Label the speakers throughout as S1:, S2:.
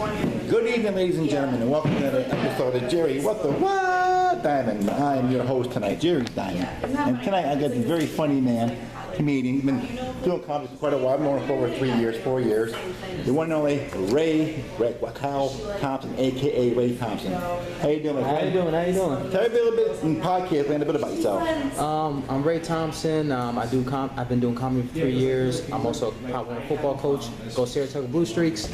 S1: Good evening, ladies and gentlemen, and welcome to another episode of Jerry What the What Dymond. I am your host tonight, Jerry Dymond. And tonight I got this very funny man, comedian. He's been doing comedy for quite a while. I've known him for over 3 years, 4 years. The one and only Raquel Thompson, A.K.A. Ray Thompson. How you doing, my friend?
S2: How you doing?
S1: Tell me a little bit in podcast land, a bit about yourself.
S2: I'm Ray Thompson. I've been doing comedy for 3 years. I'm also a football coach. Go Saratoga Blue Streaks.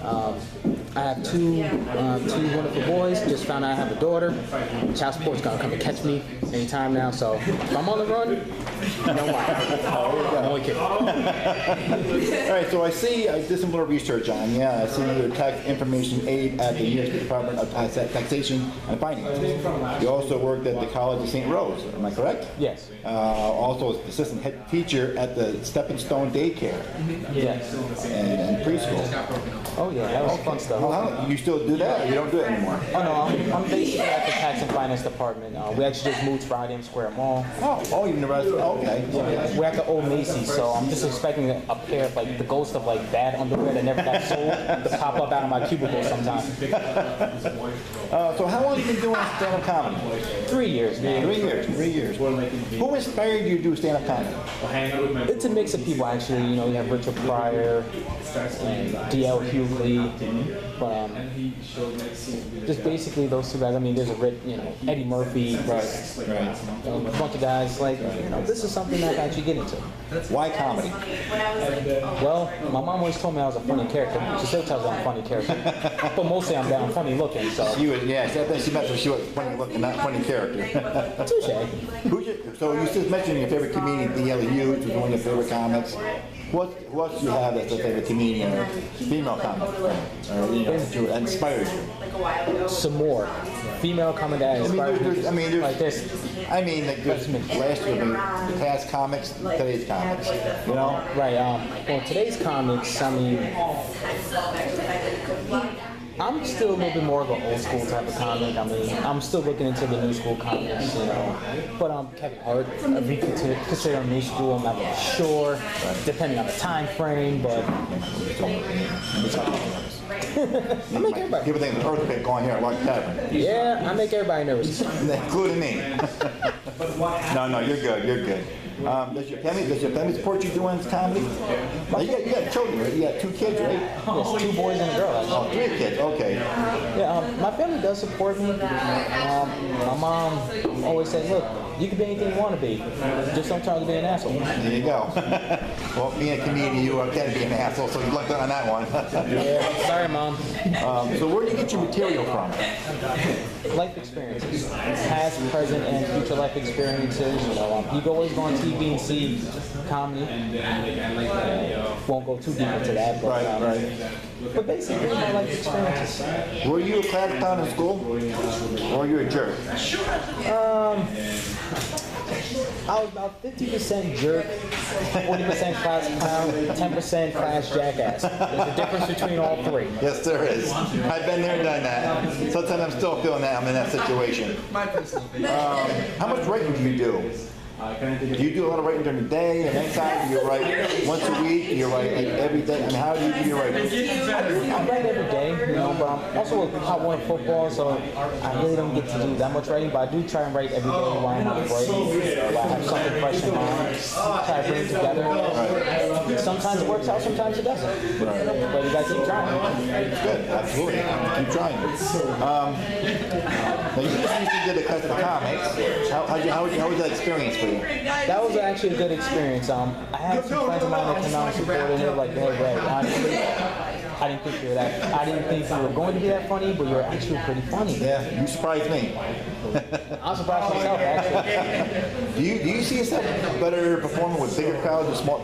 S2: I have two wonderful boys. Just found out I have a daughter. Child support's gonna come and catch me anytime now. So if I'm on the run, no why. I'm only kidding. All
S1: right, so I see I did some little research on you. I see you're a tax information aide at the U.S. Department of Taxation and Finance. You also worked at the College of St. Rose. Am I correct?
S2: Yes.
S1: Also assistant head teacher at the Stepping Stone Daycare.
S2: Yes.
S1: And preschool.
S2: Oh yeah, that was fun stuff.
S1: Well, you still do that, or you don't do it anymore?
S2: Oh no, I'm basically at the Tax and Finance Department. We actually just moved to Radium Square Mall.
S1: Oh, you're in the rest. Okay.
S2: Yeah, we're at the old Macy's, so I'm just expecting a pair of like the ghost of like bad underwear that never got sold to pop up out of my cubicle sometime.
S1: So how long have you been doing stand-up comedy?
S2: 3 years now.
S1: 3 years. 3 years. Who inspired you to do stand-up comedy?
S2: It's a mix of people actually. You know, you have Richard Pryor and D.L. Hughley, but just basically those two guys. I mean, there's Eddie Murphy, but a bunch of guys like, this is something I can actually get into.
S1: Why comedy?
S2: Well, my mom always told me I was a funny character. She still tells me I'm a funny character, but mostly I'm down funny looking. So
S1: she meant that she was funny looking, not funny character.
S2: Touche.
S1: So you just mentioned your favorite comedian, D.L. Hughes, who's one of your favorite comics. What else do you have that's a favorite comedian or female comic? Or that inspires you?
S2: Some more female comic that inspires me.
S1: There's
S2: like this.
S1: There's last year, the past comics, today's comics. You know?
S2: Right. Well, today's comics. I'm still a little bit more of an old school type of comic. I'm still looking into the new school comics, But Kevin Hart, we consider him new school. I'm not really sure, depending on the time frame. But I make everybody.
S1: People think there's an earthquake going here like Kevin.
S2: Yeah, I make everybody nervous,
S1: including me. No, you're good. You're good. Does your family support you doing comedy? You got children, right? You got 2 kids, right?
S2: Yes, 2 boys and a girl. Actually.
S1: Oh, 3 kids. Okay.
S2: Yeah, my family does support me. My mom always says, "Look, you can be anything you want to be. Just don't try to be an asshole."
S1: There you go. Well, being a comedian, you can be an asshole, so you lucked on that one.
S2: Yeah, sorry, Mom.
S1: So where do you get your material from?
S2: Life experiences, past, present, and future life experiences. You can always go on TV and see comedy. Won't go too deep into that, but
S1: right.
S2: But basically, my life experiences.
S1: Were you a class clown in school, or were you a jerk?
S2: I was about 50% jerk, 40% class clown, 10% class jackass. There's a difference between all 3.
S1: Yes, there is. I've been there and done that. Sometimes I'm still feeling that I'm in that situation. How much writing do you do? Do you do a lot of writing during the day and nighttime? Do you write once a week? Do you write every day? How do you do your writing?
S2: I write every day, but I'm also a Hot One football, so I really don't get to do that much writing, but I do try and write every day while I'm on break. While I have something fresh in mind, try to bring it together. Right. Sometimes it works out, sometimes it doesn't. Right. But you gotta keep trying.
S1: Good, absolutely. Keep trying. Now you just did a class of comics. How was that experience for you?
S2: That was actually a good experience. I had some friends of mine that came out and supported, and they were like, "Hey, Ray, honestly, I didn't think you were that. I didn't think you were going to be that funny, but you're actually pretty funny."
S1: Yeah, you surprised me.
S2: I was surprised myself, actually.
S1: Do you see yourself better performing with bigger crowds or smaller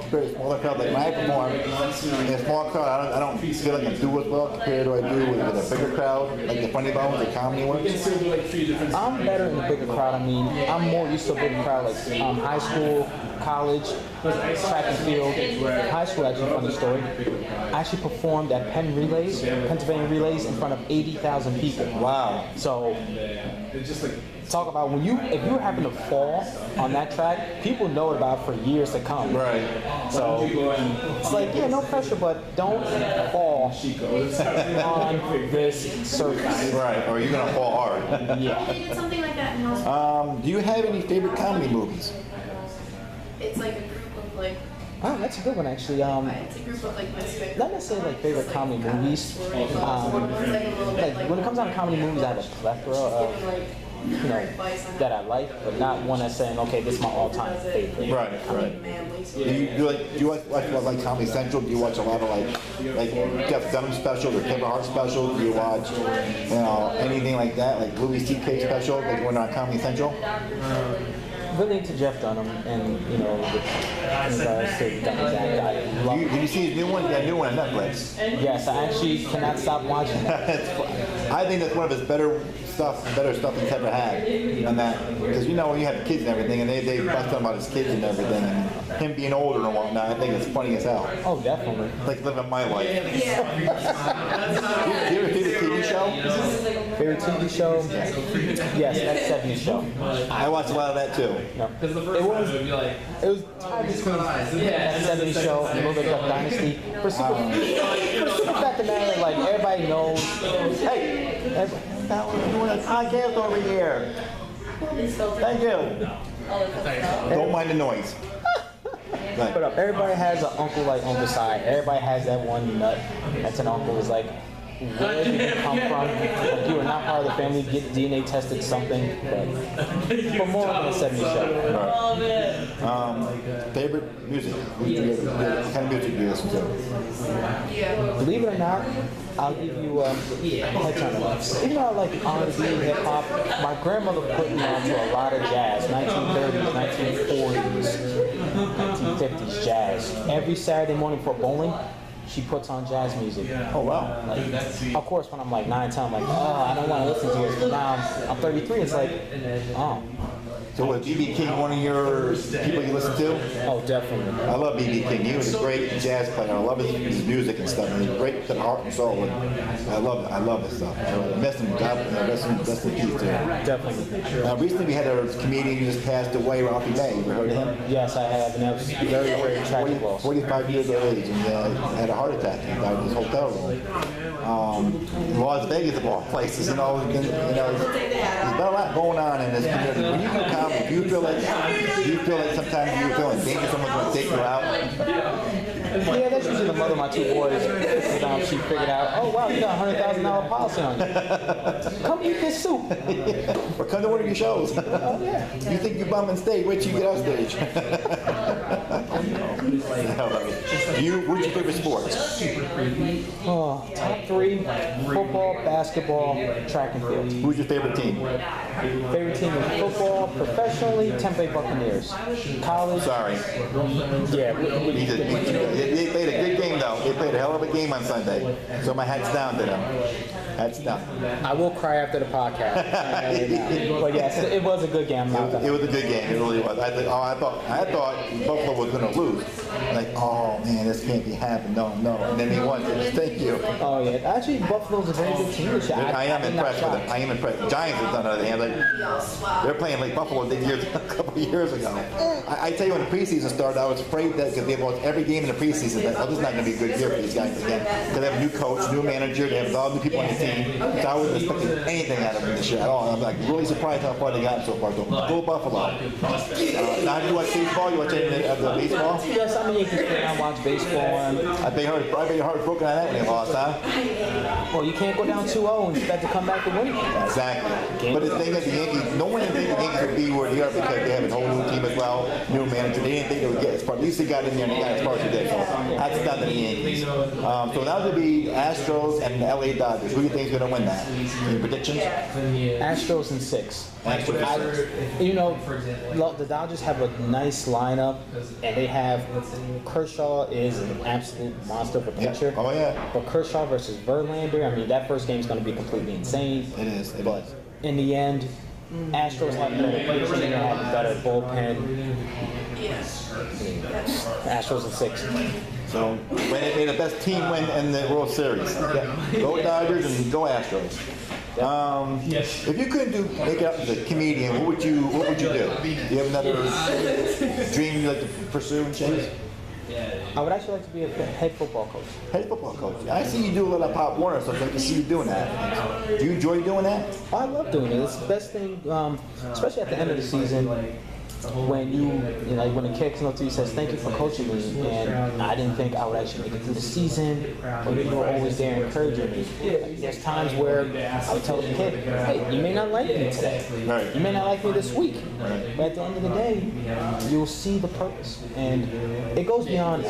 S1: crowds? Like when I perform in a small crowd, I don't feel like I do as well compared to what I do with a bigger crowd, like the Funny Bones or Comedy Works.
S2: I'm better in the bigger crowd. I'm more used to a bigger crowd, like high school, college, track and field, high school. Actually, funny story. I actually performed at Pennsylvania Relays, in front of 80,000 people.
S1: Wow.
S2: So, talk about if you happen to fall on that track, people know about it for years to come.
S1: Right.
S2: So it's like, yeah, no pressure, but don't fall on this surface.
S1: Right, or you're gonna fall hard.
S2: Yeah.
S3: They did something like that in house.
S1: Do you have any favorite comedy movies?
S3: It's like a group of like.
S2: Oh, that's a good one, actually.
S3: It's a group of like misfit.
S2: Not necessarily like favorite comedy movies. Like when it comes down to comedy movies, I have a plethora of, that I like, but not one that's saying, okay, this is my all-time favorite.
S1: Right. Do you watch Comedy Central? Do you watch a lot of like Jeff Dunham specials or Kevin Hart specials? Do you watch anything like that, like Louis C.K. special, like when on Comedy Central?
S2: Really into Jeff Dunham, and in regards to Dunham's act, I love.
S1: Did you see his new one? That new one on Netflix.
S2: Yes, I actually cannot stop watching it.
S1: I think that's one of his better stuff he's ever had. And that, because when you have kids and everything, and they bust on about his kids and everything, and him being older and whatnot, I think it's funny as hell.
S2: Oh, definitely.
S1: It's like living my life. Do you ever see the TV show?
S2: Favorite TV show? Yes, that 70s show.
S1: I watch a lot of that too.
S2: No. It was tied between that 70s show and a little bit of Duck Dynasty. For super fact of the matter, like everybody knows, hey, we're doing a podcast over here. Thank you.
S1: Don't mind the noise.
S2: But everybody has an uncle like Uncle Si. Everybody has that one nut that's an uncle. Is like, where did you come from? Like, you were not part of the family. Get DNA tested, something. But more than a 70s show.
S1: Right. Favorite music? What kind of music do you listen to?
S2: Believe it or not, I'll give you headturner. Even though I like R&B, hip hop, my grandmother put me onto a lot of jazz. 1930s, 1940s, 1950s jazz. Every Saturday morning for bowling, she puts on jazz music.
S1: Oh wow!
S2: Like, of course, when I'm like 9, 10, I'm like, oh, I don't want to listen to it. But now I'm 33. It's like, oh.
S1: So was B.B. King one of your people you listen to?
S2: Oh, definitely.
S1: I love B.B. King. He was a great jazz player. I love his music and stuff. And he's great with heart and soul. And I love his stuff. I miss him. God, rest in peace too.
S2: Definitely.
S1: Recently we had a comedian who just passed away, Ralphie May. You ever heard of him?
S2: Yes, I have, and that was very, very tragic loss.
S1: 45 years of age, and had a heart attack. He died in his hotel room. Las Vegas of all places, there's been a lot going on in this community. When you do comedy, do you feel like sometimes you feel in danger someone's going to take you out?
S2: Yeah, that's usually the mother of my 2 boys. She figured out, oh wow, you got a $100,000 policy on you. Come eat this soup.
S1: Or come to one of your shows.
S2: Oh yeah.
S1: You think you bum on stage, wait till you get off stage. What's your favorite sports?
S2: Oh, top 3, football, basketball, track and field.
S1: Who's your favorite team?
S2: Favorite team is football, professionally, Tampa Bay Buccaneers. College.
S1: Sorry.
S2: Yeah.
S1: They played a good game though. They played a hell of a game on Sunday. So my hat's down to them. Hat's down.
S2: I will cry after the podcast. But yes, it was a good game.
S1: It was a good game. It really was. I thought Buffalo was going to lose. Like, oh man, this can't be happening. No. And then they won. Thank you.
S2: Oh yeah. Actually, Buffalo's a very good team.
S1: I am impressed with them. I am impressed. Giants, on the other hand, they're playing like Buffalo did a couple of years ago. I tell you, when the preseason started, I was afraid that because they lost every game in the preseason, that this is not going to be a good year for these guys again. Because they have a new coach, new manager, they have all new people on the team. So I wasn't expecting anything out of them this year at all. I'm like really surprised how far they got so far. So go Buffalo. Now, do you watch baseball? You watch any of the baseball?
S2: Yes, I'm a Yankees fan. I watch baseball.
S1: I bet your heart was broken on that when they lost, huh?
S2: Well, you can't go down 2-0 and expect to come back to win.
S1: Exactly. But the thing is, the Yankees, no one didn't think the Yankees would be where they are because they have a whole new team as well, new manager. They didn't think they would get as far. At least they got in there and they got as far as they did. So that's down to the Yankees. So now it'll be Astros and the LA Dodgers. Who do you think is going to win that? Any predictions?
S2: Astros in 6. The Dodgers have a nice lineup, and they have Kershaw is an absolute monster of a pitcher.
S1: Yeah. Oh yeah.
S2: But Kershaw versus Verlander, I mean, that first game is going to be completely insane.
S1: It is.
S2: But in the end, Astros have better pitching, they have better bullpen.
S3: Yeah.
S2: Astros in 6.
S1: So may the best team win in the World Series. Go Dodgers and go Astros. If you couldn't make it up as a comedian, what would you do? Do you have another dream you'd like to pursue and chase?
S2: I would actually like to be a head football coach.
S1: Head football coach. I see you do a lot of Pop Warner stuff. So I can see you doing that. Do you enjoy doing that?
S2: I love doing it. It's the best thing, especially at the end of the season. When when a kid comes up to you and says, "Thank you for coaching me," and I didn't think I would actually make it through the season, but you were always there encouraging me. There's times where I would tell the kid, "Hey, you may not like me today.
S1: Right.
S2: You may not like me this week, but at the end of the day, you'll see the purpose." And it goes beyond,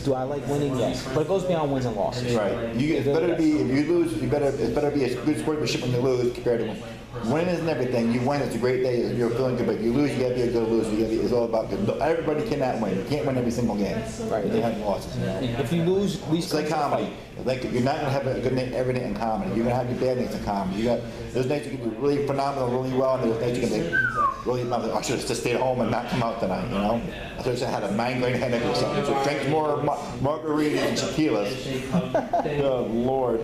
S2: do I like winning? Yes, but it goes beyond wins and losses.
S1: Right. It's better to be, if you lose, it's better to be a good sportsmanship when you lose compared to win. Winning isn't everything. You win, it's a great day. You're feeling good, but you lose, you gotta be a good loser. It's all about good. Everybody cannot win. You can't win every single game.
S2: Right.
S1: They have losses.
S2: If you lose, at least
S1: It's like comedy. Like you're not gonna have a good night every night in comedy. You're gonna have your bad nights in comedy. There's nights you can do really phenomenal, really well, and there's nights you can be really. I should have just stayed home and not come out tonight. You know, I should have had a migraine headache or something. So drink more margaritas and tequilas. Good Lord.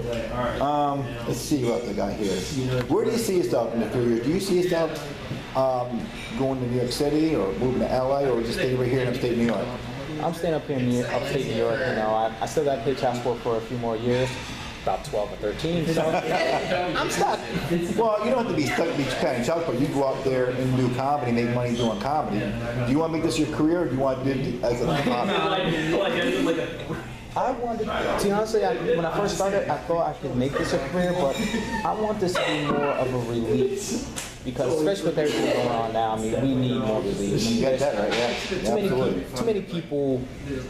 S1: Let's see what the guy here. Where do you see yourself in a few years? Do you see yourself going to New York City or moving to LA or just stay right here in upstate New York?
S2: I'm staying up here in upstate New York. I still got to pay child support for a few more years, about 12 or 13. So I'm stuck.
S1: Well, you don't have to be stuck paying child support. You go out there and do comedy, make money doing comedy. Do you want to make this your career, or do you want to do it as a hobby?
S2: I wanted, see, honestly, when I first started, I thought I could make this a career, but I want this to be more of a relief. Because especially with everything going on now, we need more relief.
S1: You got that right, yeah.
S2: Too many people, there's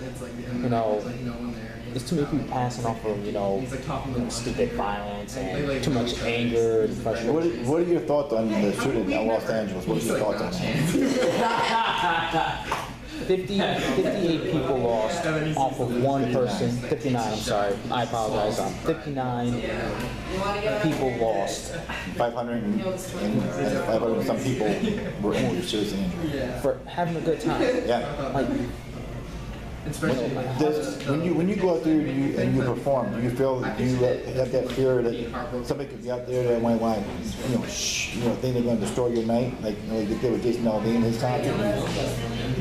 S2: too many people passing off of, stupid violence and too much anger and frustration.
S1: What are your thoughts on the shooting in Los Angeles? What are your thoughts on that?
S2: 58 people lost off of one person. 59, I'm sorry. I apologize. 59 people lost.
S1: 500 and some people were injured, seriously injured.
S2: For having a good time.
S1: Yeah. When you go out there and you perform, do you feel that you have that fear that somebody could be out there that might want think they're going to destroy your night, like they did with Jason Aldean in his concert?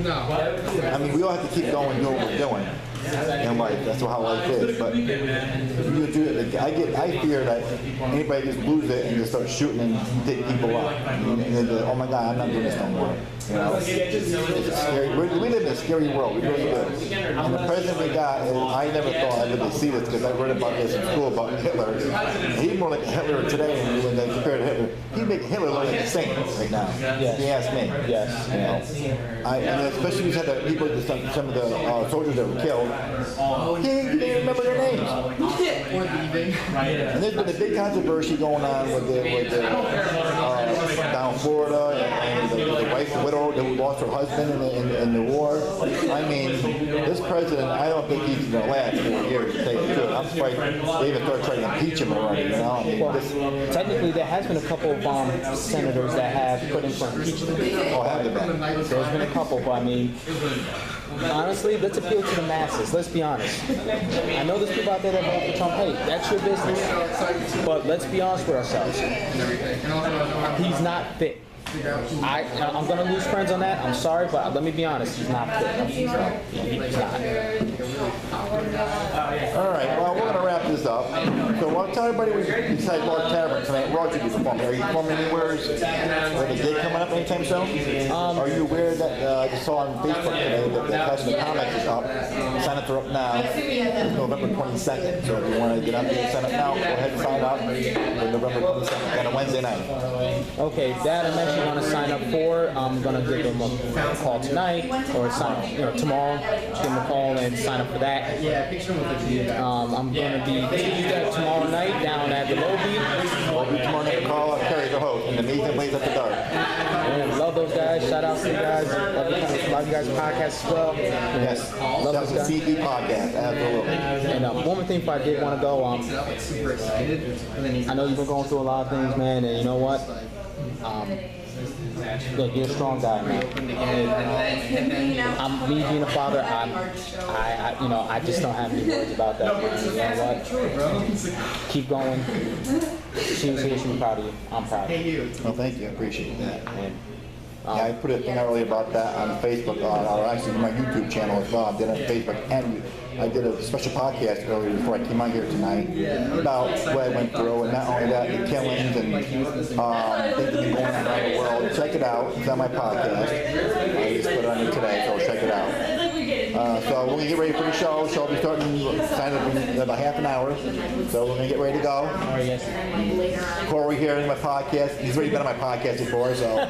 S4: No.
S1: I mean, we all have to keep going, doing what we're doing in life. That's how life is. But you do it. I fear that anybody just lose it and just start shooting and take people out. And then, oh my God, I'm not doing this no more. It's scary. We live in a scary world. We really do. And the president we got, I never thought I would see this because I read about this in school about Hitler. He's more like Hitler today when they compare to Hitler. He make Hitler look like a saint right now.
S2: Yes.
S1: If you ask me.
S2: Yes.
S1: And especially when you had the people, some of the soldiers that were killed. He didn't remember their names. And there's been a big controversy going on with the down in Florida and the wife, the widow that lost her husband in the war. I mean, this president, I don't think he's going to last 4 years to tell you the truth. I'm surprised they even started trying to impeach him already. I mean,
S2: technically, there has been a couple of senators that have put in for impeachment.
S1: Oh, have they been?
S2: There's been a couple, but I mean, honestly, let's appeal to the masses. Let's be honest. I know there's people out there that vote for Trump. Hey, that's your business. But let's be honest with ourselves. He's not fit. I'm going to lose friends on that. I'm sorry, but let me be honest. He's not fit. He's not.
S1: All right, well, we're going to wrap this up. So I'll tell everybody besides Lord Tavern tonight, where else you performing? Are you performing anywhere? Is there a gig coming up anytime soon? Are you aware that I just saw on Facebook today that the Clash of the Comics is up? Sign up are up now. It's November 22nd. So if you want to get up there and sign up now, go ahead and sign up for November 22nd on a Wednesday night.
S2: Okay, that I'm actually going to sign up for. I'm going to give them a call tonight or sign, tomorrow. Give them a call and sign up for that. I'm going to be tomorrow night down at the Lobby.
S1: Tomorrow night, call Kerry, the host, and the Amazing Plays After Dark.
S2: And love those guys. Shout out to you guys. Love you guys' podcast as well.
S1: Yes,
S2: Love
S1: that's
S2: those
S1: the
S2: guys.
S1: CD podcast, absolutely.
S2: And one more thing, if I did want to go, I know you've been going through a lot of things, man, and you know what? Look, you're a strong guy, man. Me being a father, I just don't have any words about that. Man. You know what? Keep going. She was here. She was proud of you. I'm proud of you.
S1: Well, thank you. I appreciate that.
S2: And,
S1: Yeah, I put a thing earlier about that on Facebook, or actually my YouTube channel as well. I did it on Facebook, and I did a special podcast earlier before I came on here tonight about what I went through, and not only that, the killings and things that have been going on around the world. Check it out. It's on my podcast. I just put it on here today, so check it out. So we're gonna get ready for the show. Show will be starting in about half an hour. So we're gonna get ready to go. Corey here in my podcast. He's already been on my podcast before, so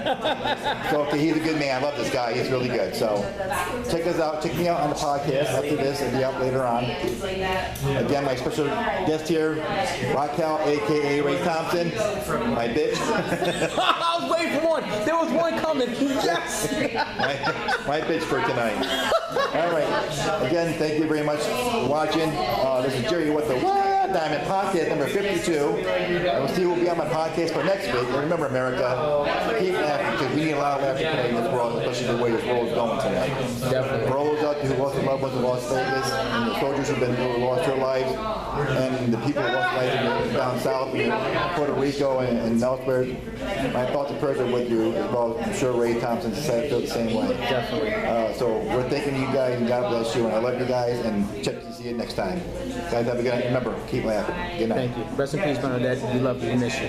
S1: okay, he's a good man. I love this guy. He's really good. So check us out. Check me out on the podcast after this. It'll be out later on. Again, my special guest here, Raquel, A.K.A. Ray Thompson, my bitch.
S2: I was waiting for one. There was one coming. Yes.
S1: my bitch for tonight. All right. Again, thank you very much for watching. This is Jerry with the What Dymond podcast number 52. And we'll see who will be on my podcast for next week. And remember, America, keep laughing because we need a lot of laughter today in this world, especially the way this world is going today.
S2: Definitely.
S1: For all those out there who lost their loved ones in Las Vegas, and the soldiers who lost their lives, and the people who lost their lives down south in Puerto Rico and elsewhere, my thoughts and prayers are with you as well. I'm sure Ray Thompson said feel the same way.
S2: Definitely.
S1: So we're thanking you guys, and God bless you, and I love you guys, and check to see you next time. Guys, have a good night. Remember, keep laughing. Good night.
S2: Thank you. Rest in peace, Bernadette. We love you. We miss you.